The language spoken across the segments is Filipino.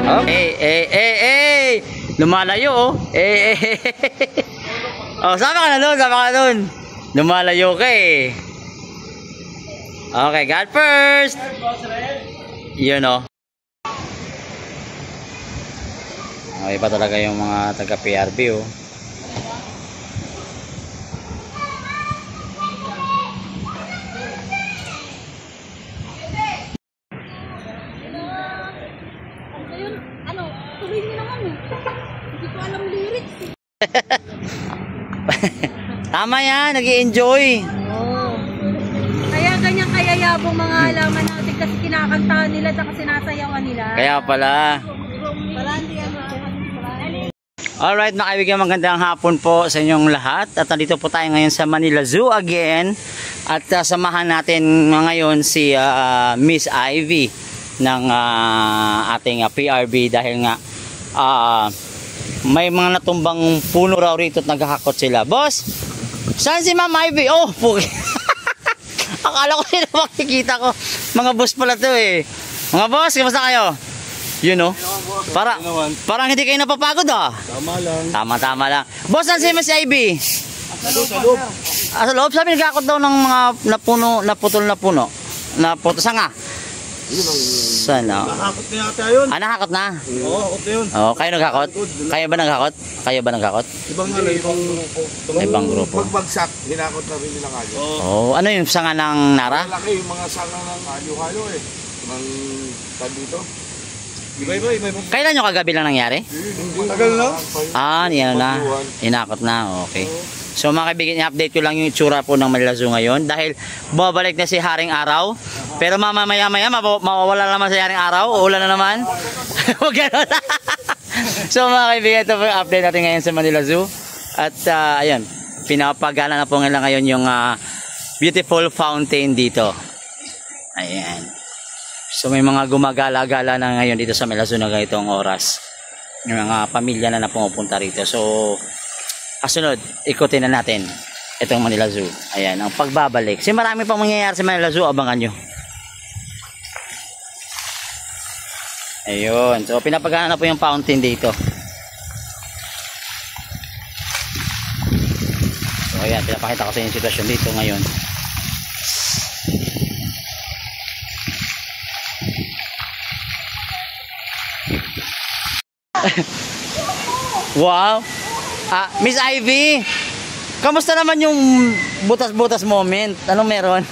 Okay, lumalayo oh. Oh, sama ka na doon. Lumalayo ka eh. Okay, God first. Yun oh. Okay pa talaga yung mga taga PRB oh. Tuloy mo naman eh. Hindi ko alam lyrics eh. Tama yan, nag-i-enjoy. Oo. Kaya ganyan kayayabong mga halaman natin kasi kinakantahan nila at sinasayawan nila. Kaya pala. Alright mga kaibigan, magandang hapon po sa inyong lahat. At nandito po tayo ngayon sa Manila Zoo again. At samahan natin ngayon si Miss Ivy ng ating PRB dahil nga may mga natumbang puno raw rito at naghahakot sila. Boss, saan si Ma'am Ivy? Oh, pugi. Akala ko sila makikita ko. Mga boss pala to eh. Mga boss, kamusta kayo? You know, parang hindi kayo napapagod ah. Tama lang. Tama lang. Boss, saan si Miss Ivy? Sa loob. Sa loob, sabi naghahakot daw ng mga naputol na puno. Sanga. Sana. Nakakot na yata yun. Nakakot na? Oo, hakot na yun. Oo, kayo naghakot? Kayo ba naghakot? Ibang grupo. Pagbagsak, hinakot na rin nila kayo. Oo, ano yung sanga ng Nara? Malaki yung mga sanga ng halo-halo eh. Mga tag dito. Iba. Kailan nyo kagabi lang nangyari? Matagal na? Yan na. Hinakot na, okay. So mga kaibigan, i-update ko lang yung itsura po ng Manila Zoo ngayon dahil babalik na si Haring Araw. Pero mamaya mawawala naman si Haring Araw. Uulan na naman. Huwag gano'n. So mga kaibigan, ito po yung update natin ngayon sa Manila Zoo. At ayun, pinapagana na po ngayon yung beautiful fountain dito. Ayan. So may mga gumagala-gala na ngayon dito sa Manila Zoo na ganitong oras. Yung mga pamilya na pumupunta rito. So kasunod, ikutin na natin itong Manila Zoo. Ayan, ang pagbabalik. Kasi marami pang mangyayari sa Manila Zoo, abangan nyo. Ayun, so pinapagana na po yung fountain dito. So ayan, pinapakita ko sa inyo yung sitwasyon dito ngayon. Wow! Miss Ivy, kamusta naman yung butas-butas moment? Anong meron?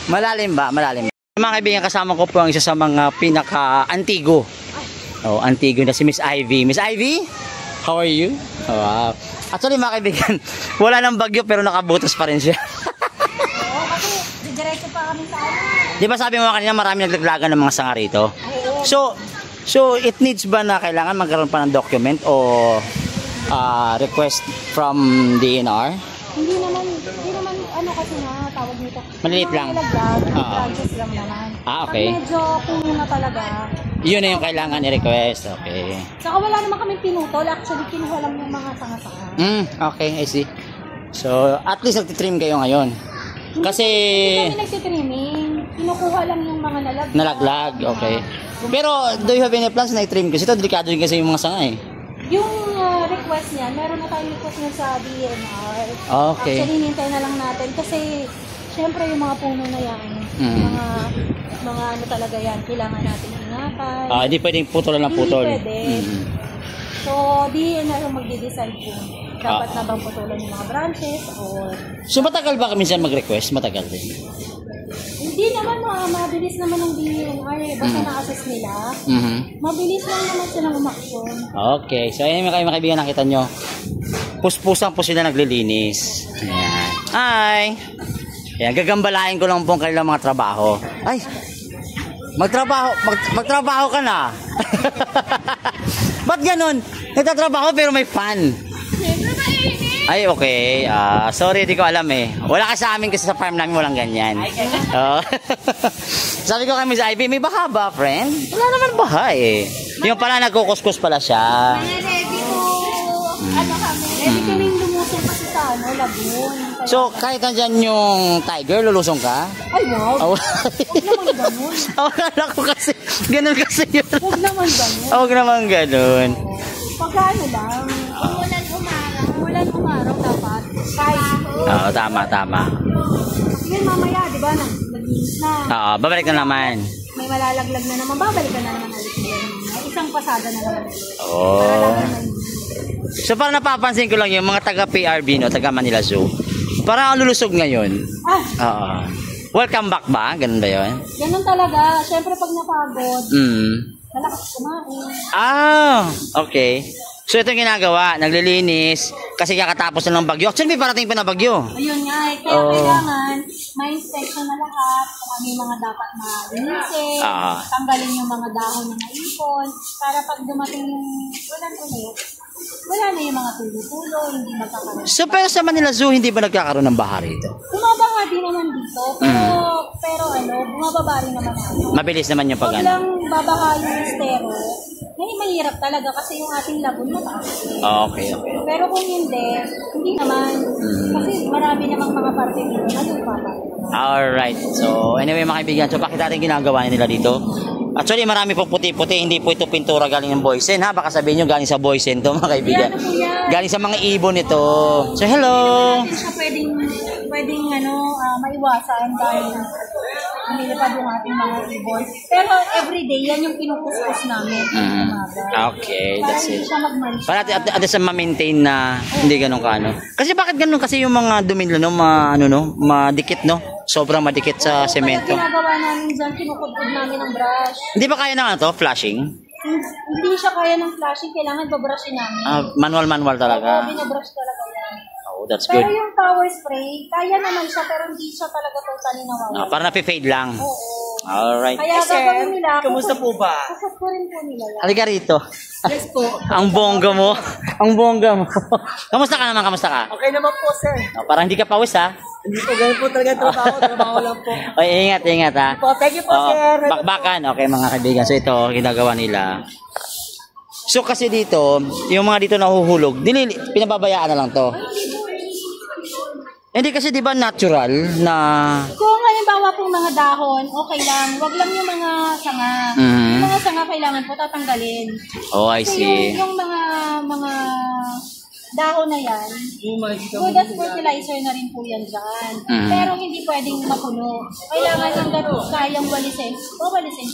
Malalim ba? Malalim. Mga kaibigan, kasama ko po ang isa sa mga pinaka-antigo. Oh, antigo na si Miss Ivy. Miss Ivy, how are you? Wow. Actually mga kaibigan, wala nang bagyo pero nakabutas pa rin siya. Oo, kasi diretso pa kami sa ano. Di ba sabi mo kanina marami naglaglagan ng mga sanga rito? So it needs ba na kailangan magkaroon pa ng document o request from DNR? Hindi naman ano kasi nga tawag nito. Maliit lang. Branches lang naman. Okay. Pag medyo puno na talaga. Yun na yung kailangan i-request. Okay. Saka wala naman kami pinutol. Actually, kinuha lang yung mga sanga-sanga. Okay, I see. So, at least nagtitrim kayo ngayon. Kasi hindi kami nagtitrimming. Kinukuha lang yung mga nalaglag. Okay. Pero, do you have any plans na i-trim? Kasi ito, delikado din kasi yung mga sanga eh. Yung request niya, meron na tayong request niya sa DNR. Okay. Actually, hinintay na lang natin kasi syempre yung mga puno na yan, mga ano talaga yan, kailangan natin ingatan. Hindi pwedeng putulan na putol. Hindi pwede. So, DNR ang magde-decide kung dapat na bang putulan yung mga branches or... So, matagal ba kami siya mag-request? Matagal din. Hindi naman, mabilis naman ng DNR eh. Basta na-assess nila. Mabilis lang naman silang umaksyon. Okay. So, ayun mga kaibigan, nakita nyo. Puspusan po sila naglilinis. Ayan. Hi! Ayan, gagambalain ko lang po kanilang mga trabaho. Ay! Magtrabaho ka na! Ba't ganun? Nagtatrabaho pero may fan. Ay, okay. Sorry, di ko alam eh. Wala ka sa amin kasi sa farm namin walang ganyan. Sabi ko kay Miss Ivy, may baha ba, friend? Wala naman baha eh. Yung pala, nagkukuskus pala siya. Ready po. Ano kami? Ready kaming lumusong kasi sa sa Lagoon. Kaya, So, kahit nandyan yung tiger, lulusong ka? ay, wow. Oh, Huwag naman ganun. akala ko kasi, ganun kasi yun. Huwag naman ganun. Huwag naman ganun. Pagka lang, umulan umaraw dapat. Kahit, Oo, tama. yun mamaya, di ba, nag-iis na. Oo, babalik na naman. May malalaglag na naman, babalik ka na naman ulit. Isang pasada na naman ulit. Oh. So, parang napapansin ko lang yung mga taga-PRB, no, taga Manila Zoo. Parang ang lulusog ngayon. Ah, Oo. Welcome back ba? Ganun ba yun? ganun talaga. Siyempre pag napagod, malakas kumain. Ah, okay. So ito yung ginagawa, naglilinis kasi kakatapos na ng bagyo. Actually may parating pa na bagyo. Ayun nga, kaya kailangan ma-inspection na lahat kung ano yung mga dapat malinisin, tanggalin yung mga dahon na naipon, para pag dumating yung ulan ulit, wala na yung mga tulo-tulo, hindi magkakaroon. So pero sa Manila Zoo, hindi ba nagkakaroon ng baha rito? Bumabaha din naman dito, pero bumababa rin naman ako. Mabilis naman yung Pag pag-ano. lang babaha yung estero, mahirap talaga kasi yung ating lagoon mataas. Okay. Pero kung hindi naman. Kasi marami namang mga parte dito na lupa pa. Alright. So anyway mga kaibigan, so bakit natin ginagawa nila dito? Actually marami po puti-puti, hindi po ito pintura galing ng Boysen ha. Baka sabihin nyo galing sa Boysen to mga kaibigan. Galing sa mga ibon ito. So hello! Hindi siya pwedeng maiwasan dahil nilipad yung ating mga ibon. Pero everyday yan yung pinukuskus namin. Okay, Para that's hindi it. siya mag-mancha. Para at least ma-maintain na hindi ganun kaano. Kasi bakit ganun kasi yung mga dumilo no, madikit no. Sobrang madikit sa semento. Kaya ginagawa namin dyan, kinukudkod namin ng brush. Hindi ba kaya na to, flashing? Hindi siya kaya ng flashing, kailangan babrushin namin. Manual talaga. Oo, binabrush talaga yan. Oh, that's good. Pero yung power spray, kaya naman siya pero hindi siya talaga totally nawawala. Para na-fade lang. Oo. Alright. Kaya gagawin nila. Kamusta po ba? Kukurin po nila yan. Halika rito. Yes po. Ang bongga mo. Ang bongga mo. Kamusta ka naman? Kamusta ka? Okay naman po, sir. Parang hindi ka pawis ha? Hindi po, ganun po talaga trabaho lang po. Oy, ingat ha. Thank you po, sir. Bakbakan. Okay mga kaibigan. So ito, ginagawa nila. So kasi dito, yung mga dito nahuhulog, pinababayaan na lang to. Hindi kasi di ba natural na... Kung halimbawa pong mga dahon, okay lang. Wag lang yung mga sanga. Yung mga sanga kailangan po tatanggalin. Oh, I Kasi see. yung mga dahon na yan, good as fertilizer na rin po yan dyan. Pero hindi pwedeng mapuno. Kailangan hanggang kayang walisin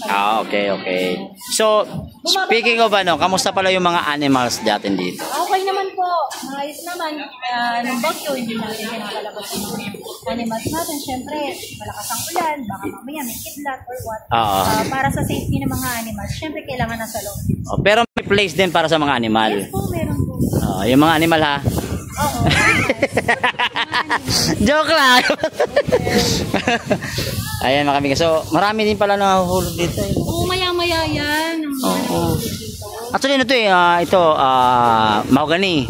pa. Okay. So, speaking of kamusta pala yung mga animals natin dito? Okay naman po. Maayos naman. Nung bagyo, hindi natin pinakalabas yung animals natin. Siyempre, malakas ang ulan. Baka mamaya may kidlat or what. Para sa safety ng mga animals, siyempre kailangan nasa loob. Pero may place din para sa mga animal. Yes po, meron po. Yung mga animal ha? Oo. Joke lang. Ayan mga kamigas. So, marami din pala nahuhulog dito. Oo, maya-maya yan. Oo. Actually, ito, mahogany.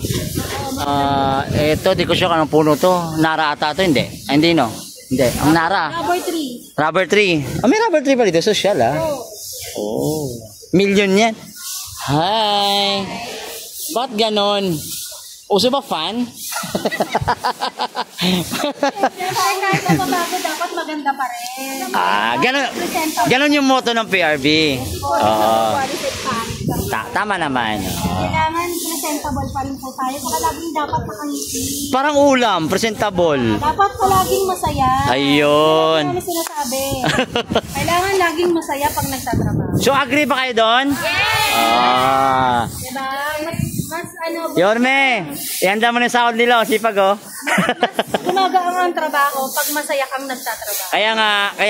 Ito, di ko sure anong puno to. Nara ata to, hindi. Hindi, no? Hindi, ang nara. Rubber tree. Rubber tree. May rubber tree pa dito. Social, ha? Oh. Million yan. Hi. Ba't ganon? Uso ba fan? Kahit mababago, dapat maganda pa rin. Ganon yung motto ng PRB. Tama naman. Kailangan presentable pa rin po tayo. Saka laging dapat nakangiti. Parang ulam, presentable. Dapat palaging masaya. Ayun. Ano sinasabi? Kailangan laging masaya pag nagtatrabaho. So, agree ba kayo doon? Yes! Diba? Mas Yorme, ihanda mo na yung sahod nila, sipag gumagaang ang trabaho pag masaya kang nagtatrabaho. Kaya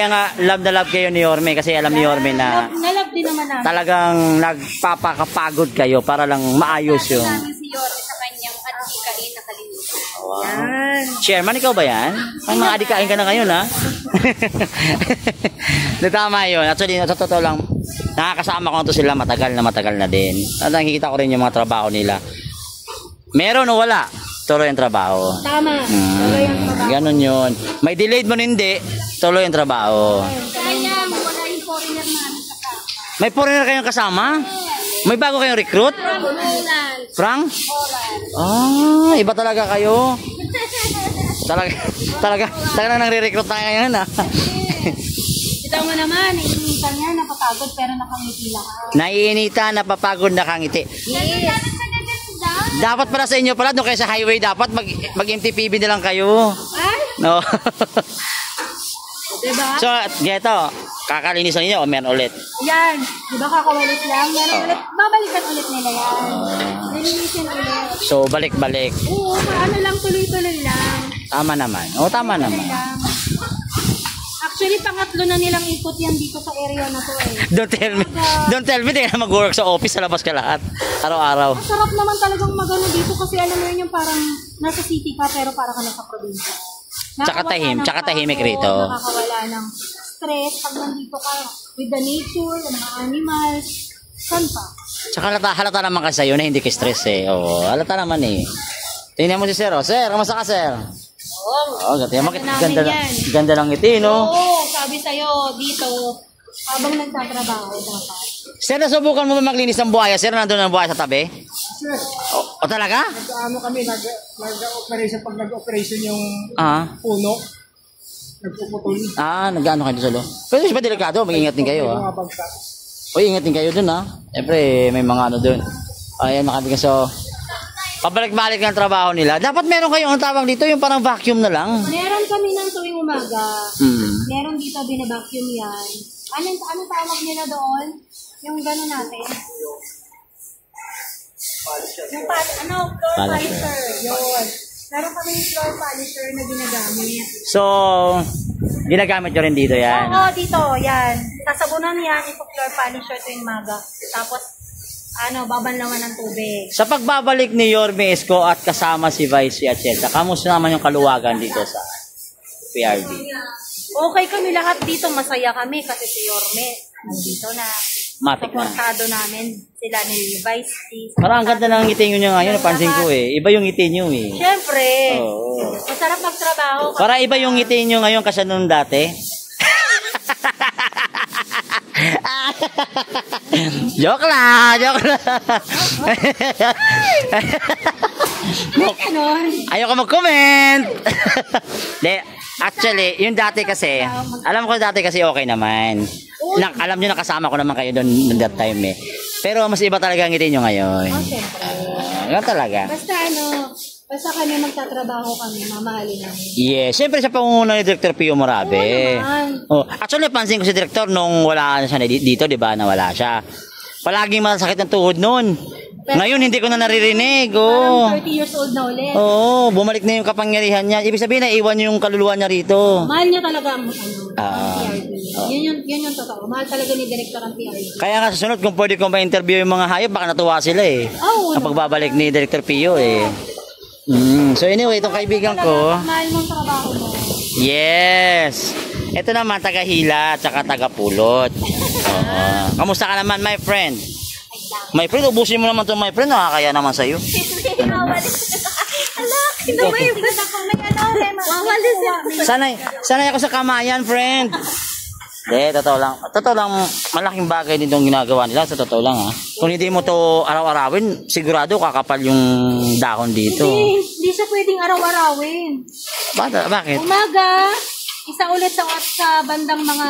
nga, love na love kayo ni Yorme kasi alam ni Yorme na Nalab din naman namin. talagang nagpapakapagod kayo para lang maayos yung... Namin si Yorme sa kanyang adikain na kalimutan. Yan. Chairman, ikaw ba yan? Ang mga adikain ka na ngayon, ha? Tama yun. Actually, sa totoo lang, nakakasama ko na to sila matagal na din. At nakikita ko rin yung mga trabaho nila. Meron o wala, tuloy ang trabaho. Tama. Tuloy ang trabaho. Ganon yun. May delayed mo hindi, tuloy ang trabaho. Sayang, wala yung foreigner namin saka. May foreigner kayong kasama? May bago kayong recruit? Frank? Iba talaga kayo. Talaga nang-re-recruit tayo ngayon, ha? Ito mo naman, iniinitan niya, napapagod pero nakangiti lahat. Naiinita, napapagod, nakangiti. Yes. Dapat pala sa inyo pala, doon kayo sa highway, dapat mag-MTPB na lang kayo. Ay, No? diba? So, geto, kakalinis ninyo o meron ulit? Yan, diba kakawalit lang? Meron ulit, babalikan ulit nila yan. Lilinisin ulit. So, balik-balik. Oo, paano lang, tuloy-tuloy lang. Tama naman. O, tama naman. Tuloy lang. Actually, pangatlo na nilang ikot yan dito sa area na to eh. Don't tell me, di ka na mag-work sa office, sa labas ka lahat. Araw-araw. Masarap naman talagang magano dito kasi alam mo yun yung parang nasa city ka pero para ka nasa probinsya. Tsaka tahimik rito. Nakakawala ng stress pag nandito ka with the nature, the mga animals. Saan pa? Tsaka halata naman kasi sa'yo na hindi ka stress eh. Oo, halata naman eh. Tingnan mo si Sir. Sir, kamusta ka, Sir? Oo, ganda lang ngiti, no? Oo, sabi sa'yo dito, habang nagtatrabaho dapat. Sir, nasubukan mo ba maglinis ng buhaya? Sir, nandun ang buhaya sa tabi? Sir, O talaga? ano kami, nag-operation, pag nag-operation yung puno, nagpuputol. Nag-ano kayo sa lo? Pero ba delikado? Mag-ingat din kayo, ha? Mga bagsak. Ingat din kayo dun, ha? Siyempre, may mga ano dun. Ayan, nakabigyan. So, pabalik-balik ng trabaho nila. Dapat meron kayong ang tawag dito, yung parang vacuum na lang. Meron kami ng tuwing umaga. Meron dito bina-vacuum yan. Anong tawag nila doon? Yung gano'n natin? Yung floor polisher. Yun. Meron kami yung floor polisher na ginagamit. So, ginagamit nyo rin dito yan? Oo, dito. Yan. Sasabunan yan, ito floor polisher tuwing umaga. Tapos, babanlawan ng tubig. Sa pagbabalik ni Yorme Isko at kasama si Vice at Chelsea, kamusta naman yung kaluwagan dito sa PRD? Okay kami lahat dito, masaya kami kasi si Yorme nandito na. Matik na. Supportado namin sila ni Vice. Parang ang ganda ng ngiti nyo ngayon, napansin ko eh. Iba yung ngiti nyo eh. Siyempre. Oo. Masarap magtrabaho. Para iba yung ngiti nyo ngayon kasi nung dati. Joke lang. Ayoko mag-comment. Actually, yung dati kasi, alam ko dati kasi okay naman. Alam nyo nakasama ko naman kayo doon that time eh. Pero mas iba talaga ang ngiti nyo ngayon. Siyempre. Ganun talaga. Basta kami magtatrabaho kami, mamahalin namin. Yes, siyempre sa pangunguna ni Director Pio Morabe. Actually, pansin ko si Director nung wala siya dito, di ba, nawala siya. Palaging masakit ang tuhod noon. Ngayon, hindi ko na naririnig. Parang 30 years old na ulit. Bumalik na yung kapangyarihan niya. Ibig sabihin, naiwan yung kaluluwa niya rito. Mahal niya talaga ang PRD. Yun yung totoo. Mahal talaga ni Director ang PRD. Kaya nga sa sunod, kung pwede kong ma-interview yung mga hayop, baka natuwa sila eh. Ang pagbabalik ni Director Pio eh. So anyway, itong kaibigan ko. Mahal mo ang trabaho mo. Yes. Ito naman, taga-hila at saka taga-pulot. Kamusta ka naman, my friend? My friend, ubusin mo naman ito, my friend. Nakakaya naman sa'yo. Sanay ako sa kamayan, friend. Totoo lang. Totoo lang, malaking bagay din itong ginagawa nila. Sa totoo lang, ha. Kung hindi mo to araw-arawin, sigurado kakapal yung dahon dito. Hindi siya pwedeng araw-arawin. Bakit? Umaga, isa ulit sa bandang mga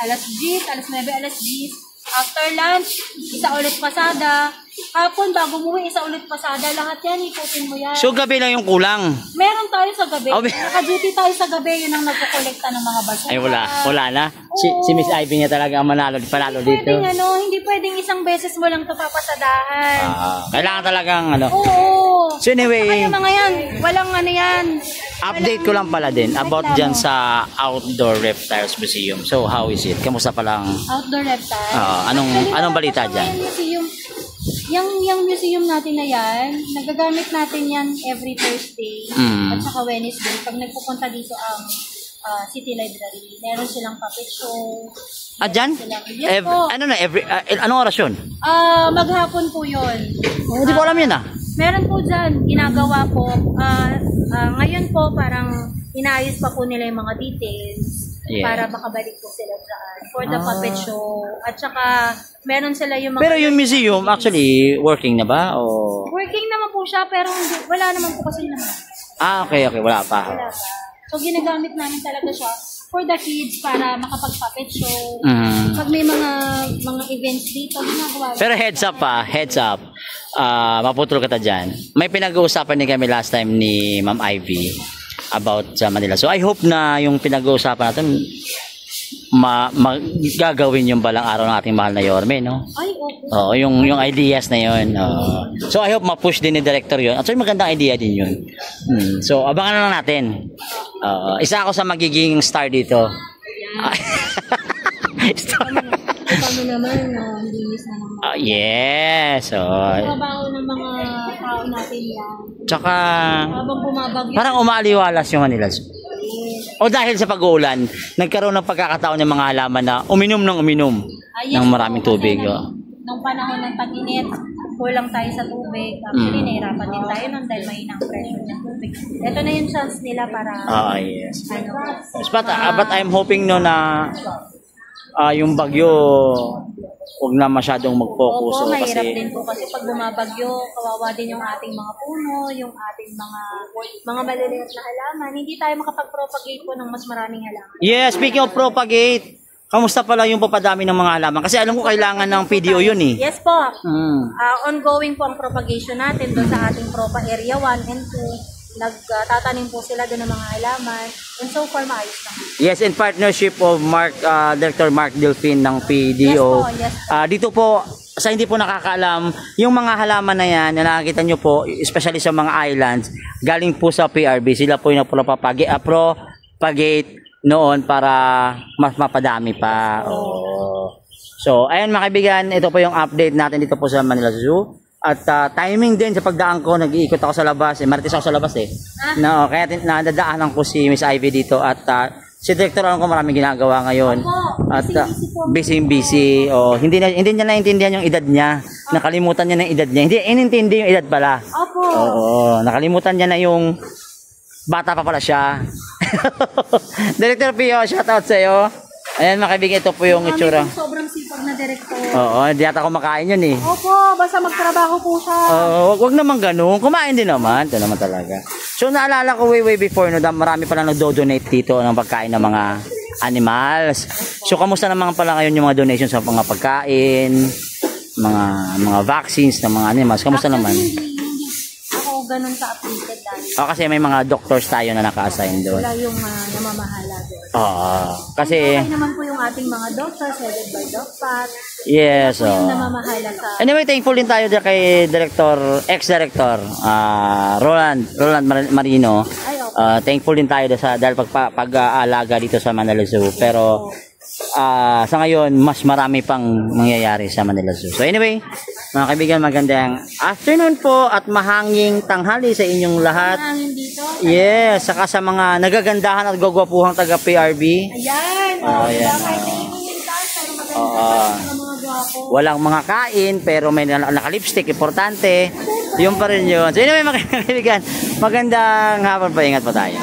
alas 10, alas 9, alas 10. After lunch, isa ulit pasada. Hapon, bago umuwi, isa ulit pasada. Lahat yan, ikutin mo yan. So, gabi lang yung kulang? Meron tayo sa gabi. Naka-duty tayo sa gabi, yun ang nagkukolekta ng mga basura. Ay, wala na. Si Miss Ivy niya talaga ang panalo dito. Hindi pwedeng isang beses mo lang ito papasadahan. Kailangan talagang Oo. So anyway, Kaya mga yan, walang yan. Update ko lang pala din about dyan sa Outdoor Reptiles Museum. So, how is it? Kamusta palang? Outdoor reptiles? Anong balita dyan? Yung museum natin na yan, nagagamit natin yan every Thursday at saka Wednesday. Pag nagpupunta dito ang City Library, meron silang puppet show. Dyan? Yes po. Anong oras yun? Maghapon po yun. Hindi ko alam yun Meron po dyan, ginagawa po. Ngayon po, parang inaayos pa po nila yung mga details para makabalik po sila dyan for the puppet show. At saka, meron sila yung mga... Pero yung museum, actually, working na ba? O... Working naman po siya, pero wala naman po kasi naman. Okay, wala pa. Wala pa. So, ginagamit namin talaga siya for the kids para makapag-puppet show. Pag may mga events dito, ginagawa. Pero heads up. Maputol ka ta dyan. May pinag-uusapan din kami last time ni Ma'am Ivy about sa Manila. So I hope na yung pinag-uusapan natin gagawin yung balang araw ng ating mahal na Yorme, no? Ay, okay. Oo, yung ideas na yun. So I hope ma-push din ni director yun. Actually magandang idea din yun. So abangan na lang natin. Isa ako sa magiging star dito. Kami naman, linis na naman. Yes. Trabaho ng mga tao natin yan. Tsaka Habang bumabagyo. parang umaaliwalas yung Manila. O dahil sa pag-uulan, nagkaroon ng pagkakataon ng mga halaman na uminom ng maraming tubig. Nung panahon ng tag-init, kulang tayo sa tubig. Actually, nahirapan din tayo nun dahil mahina ang pressure ng tubig. Ito na yung chance nila para... Yes. Ano, But I'm hoping no na yung bagyo huwag na masyadong mag-focus. Opo, mahirap din po kasi pag bumabagyo, kawawa din yung ating mga puno, yung ating mga maliliit na halaman. Hindi tayo makapag-propagate po ng mas maraming halaman. Yes, speaking of propagate, kamusta pala yung papadami ng mga halaman? Kasi alam ko kailangan ng PDO yun eh. Yes po. Ongoing po ang propagation natin doon sa ating Propa Area 1 and 2. Nagtatanim po sila doon ng mga halaman. And so far, maayos naman. Yes, in partnership of Director Mark Delfin ng PDO. Yes po. Dito po, sa hindi po nakakaalam, yung mga halaman na yan, na nakakita nyo po, especially sa mga islands, galing po sa PRB. Sila po yung propagate noon para mas mapadami pa. So, ayun mga kaibigan, ito po yung update natin dito po sa Manila Zoo. At timing din sa pagdaan ko, nag-iikot ako sa labas. Marites ako sa labas eh. No, kaya nadadaanan ko si Miss Ivy dito. At si Director, alam ko maraming ginagawa ngayon. At busy. Hindi niya naintindihan yung edad niya. Nakalimutan niya ng edad niya. Hindi inintindi yung edad pala. Opo. Nakalimutan niya na yung bata pa pala siya. Director Pio, shout out sa iyo. Ayan mga kaibigan, ito po yung itsura. Sobrang sipag na director. Hindi ata kumakain yun eh. Opo, basta magtrabaho po siya. Wag naman ganun. Kumain din naman. Ito naman talaga. So naalala ko way before, no, marami pala nagdo-donate dito ng pagkain ng mga animals. So kamusta naman pala ngayon yung mga donations sa mga pagkain, mga vaccines ng mga animals? Kamusta naman? Hindi ako ganun ka-updated dahil. Kasi may mga doctors tayo na naka-assign doon. Wala yung namamahala doon. Kasi okay naman po yung ating mga doctors headed by Doc Pat. Yes. Yung namamahala sa... Anyway, thankful din tayo kay ex-director Roland Marino. Thankful din tayo dahil pag-aalaga dito sa Manila Zoo. Pero sa ngayon, mas marami pang mangyayari sa Manila Zoo. So anyway, mga kaibigan, magandang afternoon po at mahanging tanghali sa inyong lahat. Mahangin dito? Yes, saka sa mga nagagandahan at gagwapuhang taga PRB. Ayan. Walang mga kain pero may naka-lipstick, importante. Yun pa rin yun. So anyway, mga kaibigan, magandang hapon pa, ingat po tayo.